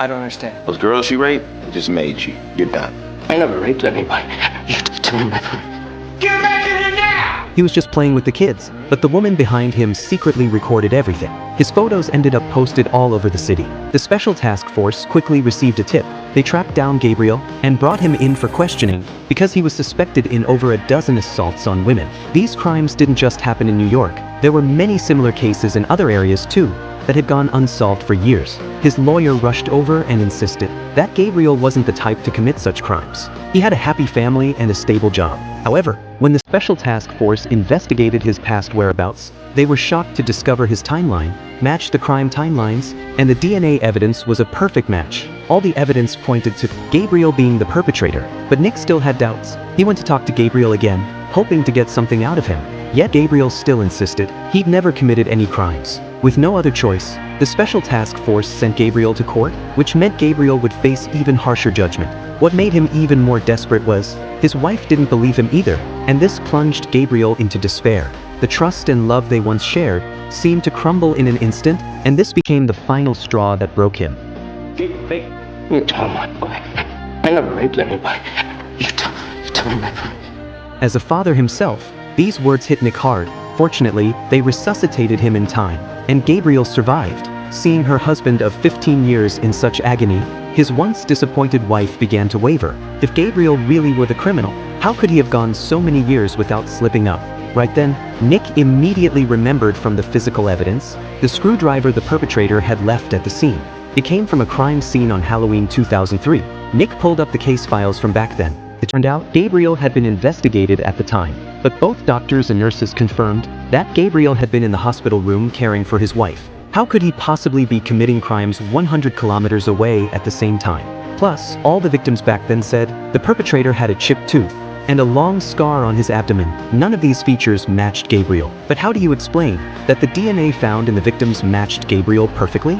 I don't understand. Those girls you raped just made you. You're done. I never raped anybody. You have to tell me. Get back in here now! He was just playing with the kids, but the woman behind him secretly recorded everything. His photos ended up posted all over the city. The special task force quickly received a tip. They tracked down Gabriel and brought him in for questioning because he was suspected in over a dozen assaults on women. These crimes didn't just happen in New York. There were many similar cases in other areas too that had gone unsolved for years. His lawyer rushed over and insisted that Gabriel wasn't the type to commit such crimes. He had a happy family and a stable job. However, when the special task force investigated his past whereabouts, they were shocked to discover his timeline matched the crime timelines, and the DNA evidence was a perfect match. All the evidence pointed to Gabriel being the perpetrator, but Nick still had doubts. He went to talk to Gabriel again, hoping to get something out of him. Yet Gabriel still insisted he'd never committed any crimes. With no other choice, the special task force sent Gabriel to court, which meant Gabriel would face even harsher judgment. What made him even more desperate was his wife didn't believe him either, and this plunged Gabriel into despair. The trust and love they once shared seemed to crumble in an instant, and this became the final straw that broke him. You tell my wife. I never raped anybody. You tell me. As a father himself, these words hit Nick hard. Fortunately, they resuscitated him in time, and Gabriel survived. Seeing her husband of 15 years in such agony, his once disappointed wife began to waver. If Gabriel really were the criminal, how could he have gone so many years without slipping up? Right then, Nick immediately remembered from the physical evidence the screwdriver the perpetrator had left at the scene. It came from a crime scene on Halloween 2003. Nick pulled up the case files from back then. It turned out Gabriel had been investigated at the time, but both doctors and nurses confirmed that Gabriel had been in the hospital room caring for his wife. How could he possibly be committing crimes 100 kilometers away at the same time? Plus, all the victims back then said the perpetrator had a chipped tooth and a long scar on his abdomen. None of these features matched Gabriel. But how do you explain that the DNA found in the victims matched Gabriel perfectly?